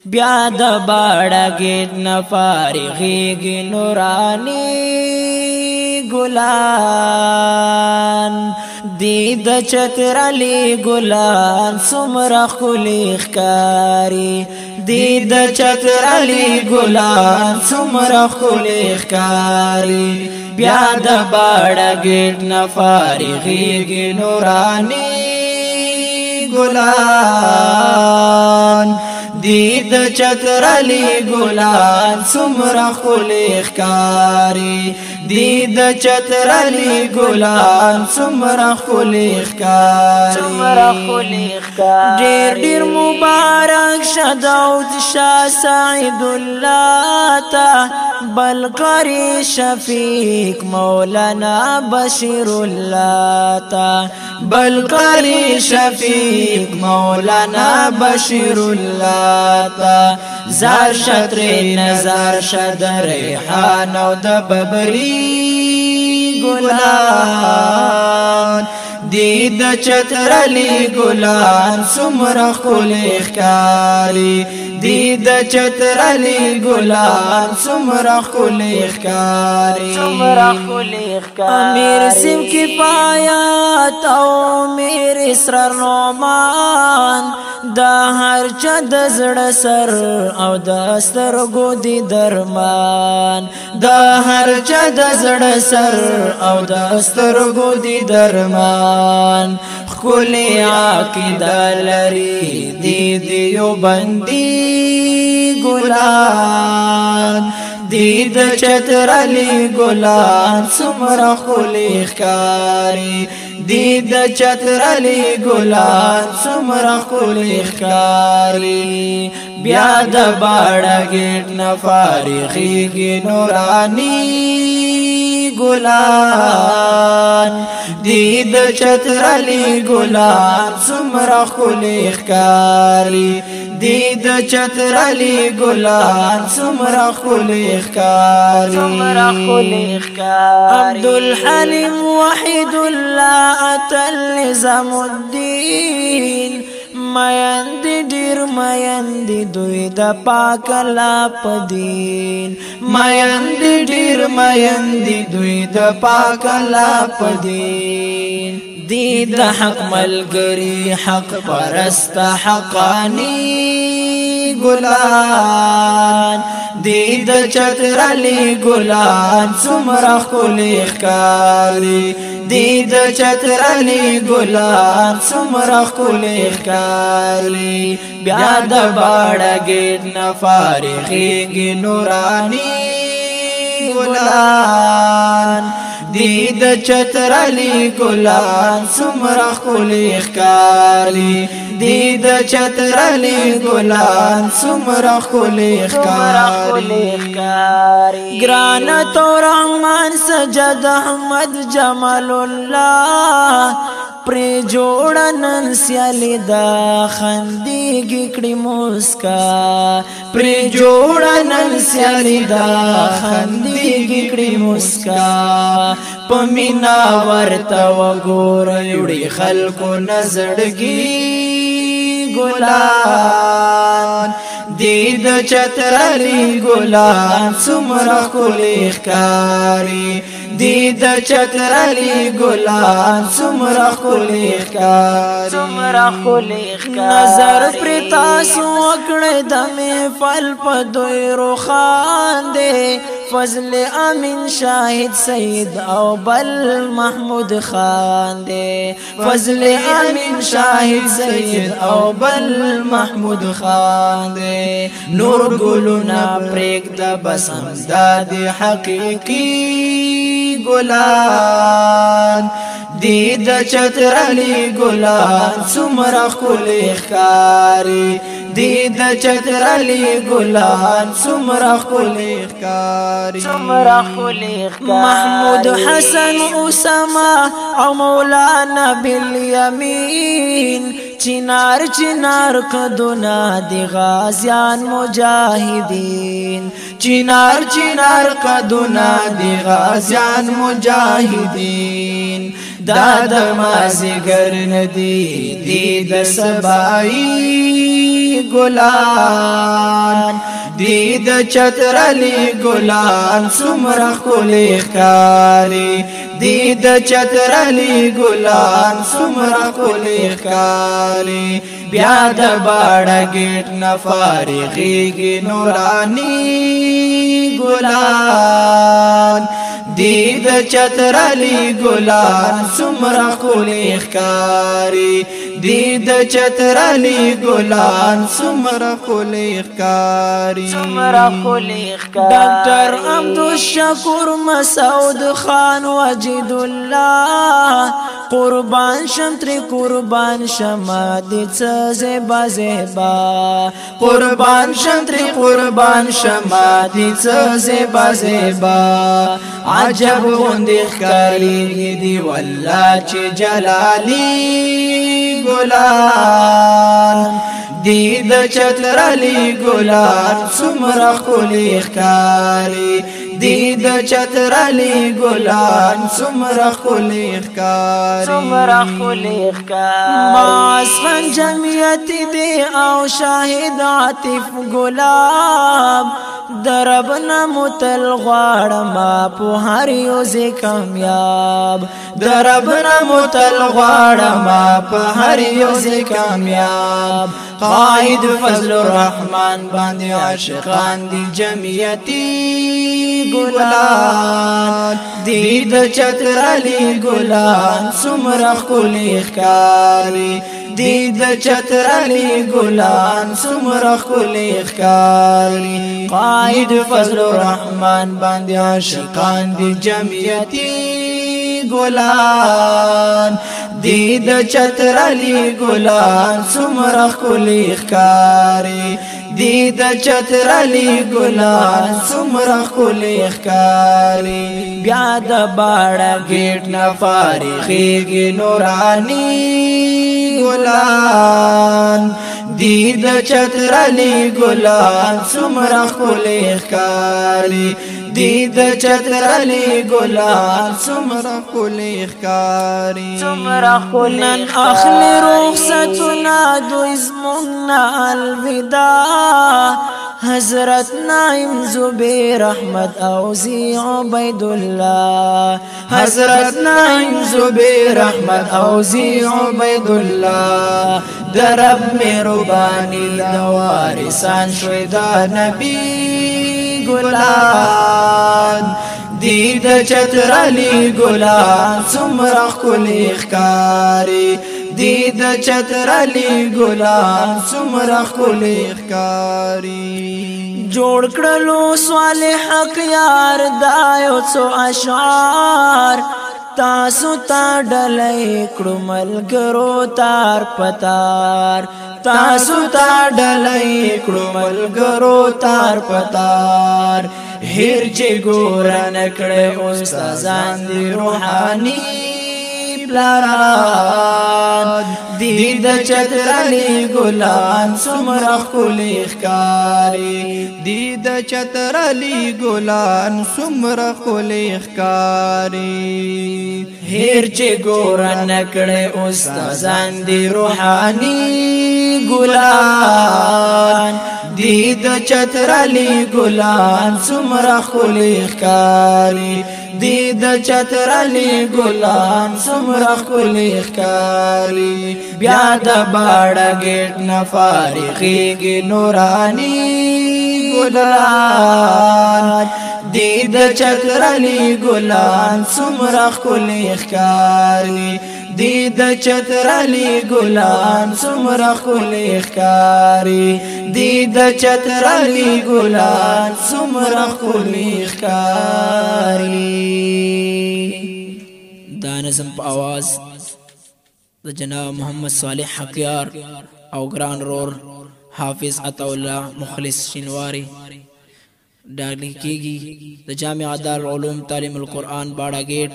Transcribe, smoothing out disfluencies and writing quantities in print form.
بیا د باړه گیټ نه فارغیږي نورانی ګلان دی د چترالی ګلان څومره ښکلي ښکاري دی د چترالی ګلان څومره ښکلي ښکاري بیا د باړه گیټ نه فارغیږي نورانی ګلان دی د چترالی ګلان څومره ښکلي ښکاري دی د چترالی ګلان څومره ښکلي ښکاري ډېر ډېر مبارک شه داود شاه سعید الله ته بل قاری شفیق مولانا بشیر الله ته بل قاری شفیق مولانا بشیر الله تا زار شطر نظر شد ریحان او د ببری ګلان دی د چترالی ګلان څومره ښکلي ښکاري دی د چترالی ګلان څومره ښکلي ښکاري امیر سیم کفایت او امیر اسرار نعمان دا هر چا د زړه سر او د سترګو دی درمان دا هر چا د زړه سر او د سترګو دی درمان ښکلي عقیده لري دی دیوبندي ګلان دی د چترالی ګلان څومره ښکلي ښکاري دی د چترالی ګلان څومره ښکلي ښکاري بیا د باړه گیټ نه فارغیږي نورانی ګلان دی د چترالی ګلان څومره ښکلي ښکاري دی د چترالی ګلان څومره ښکلي ښکاري عبدالحلیم وحید الله اتل نظام الدین مایند ډیر مایند دوی د پاک الله په دین مایند ډیر مایند دوی د پاک الله په دین دی د حق ملګری حق پرست حقانی ګلان دی د چترالی ګلان څومره ښکلي ښکاري دی د چترالی ګلان څومره ښکلي ښکاري بیا د باړه گیټ نه فارغیږي نورانی ګلان دی د چترالی ګلان څومره ښکلي ښکاري دی د چترالی ګلان څومره ښکلي ښکاري ګرانه تور رحمان سجد احمد جمال الله پری جوړه نن سیالي دا خندېږي کړي مسکا پری جوړه نن سیالي دا خندېږي کړي مسکا په مینا ورته وګوره وړي خلکو نزړګي ګلان دی د چترالی ګلان څومره ښکلي ښکاري دی د چترالی ګلان څومره ښکلي ښکاري نظر پرې تاسو وکړئ د محفل په دوی روښان دی فضل امین شاهد سید او بل محمود خان دی فضل امین شاهد سید او بل محمود خان دی نور ګلونه پرېږده بس همدا دی حقیقي ګلان دی د چترالی ګلان څومره ښکلي ښکاري دی د چترالی ګلان څومره ښکلي ښکاري محمود حسن اسامه او مولانا بالیمین چنار چنار قدنا دی غازیان مجاهدین چنار چنار قدنا دی غازیان مجاهدین دا د مازیګر ندی دی د سبای ګلان د چتر علی ګلان څومره ښکلي ښکاري دی د چتر علی ګلان څومره ښکلي ښکاري بیا د باړه ګیټ نه فارغېږي نوراني ګلان دی د چتر علی ګلان څومره ښکلي ښکاري دی د چتر علی ګلان څومره ښکلي ښکاري ډاکټر عبدالشکور مسعود خان وجد الله قربان شم تر قربان شم دې څه زیبا زیبا قربان شم تر قربان شم دې څه زیبا زیبا عجب غوندې ښکارېږي دی والله چې جلالي ګلان دی د چتر علی ګلان څومره ښکلي ښکاري دی د چتر علی ګلان څومره ښکلي ښکاري ماسخن جمعیت دی او شاهد عاطف ګلاب دربنا متل غواړم په هر یو ځای کامیاب دربنا متل غواړم په هر یو ځای کامیاب قائد فضل الرحمن باندې عاشقان دی جمعیتی ګلان دی د چتر علی ګلان څومره ښکلي ښکاري دی د چتر علی ګلان څومره ښکلي ښکاري قائد فضل الرحمن باندې عاشقان دی جمعیتی ګلان دی د چتر علی ګلان څومره ښکلي ښکاري دی د چتر علی ګلان څومره ښکلي ښکاري بیا د باړه ګیټ نه فارغېږي نوراني ګلان دی د چتر علی ګلان څومره ښکلي ښکاري دی د چتر علی ګلان څومره ښکلي ښکاري نن اخلي رخصتونه دوی زموږ نه الوداع حضرت نائم زبیر احمد اوزی عبید الله حضرت نائم زبیر احمد اوزی عبید الله درب مهربانی د وارثان شوی د نبی ګلان دی د چتر علی ګلان څومره ښکلي ښکاري دی د چتر علی ګلان څومره ښکلي ښکاري جوړ کړلو صالح حق یار دا یو څو اشعار تاسو ته ډلې کړو ملګرو تار پتار تاسو ته ډلې کړو ملګرو تار پتار هر چې ګور نکړې استادان دی روحاني پلاران دی د چتر علی ګلان څومره ښکلي ښکاري دی د چتر علی ګلان څومره ښکلي ښکاري هر چې ګور نکړې استادان دی روحاني ګلان دی د چتر علی ګلان څومره ښکلي ښکاري دی د چتر علی ګلان څومره ښکلي ښکاري بیا د باړه ګیټ نه فارغېږي نوراني ګلان دی د چتر علی ګلان څومره ښکلي ښکاري دی د چتر علی ګلان څومره ښکلي ښکاري دی د چتر علی ګلان څومره ښکلي ښکاري دا نظم په आवाज د جناب محمد صالح حقیار او ګران رور حافظ عطاالله مخلص شینواری ډالی کیږي د جامع دارالعلوم تعلیم القرآن باړه گیټ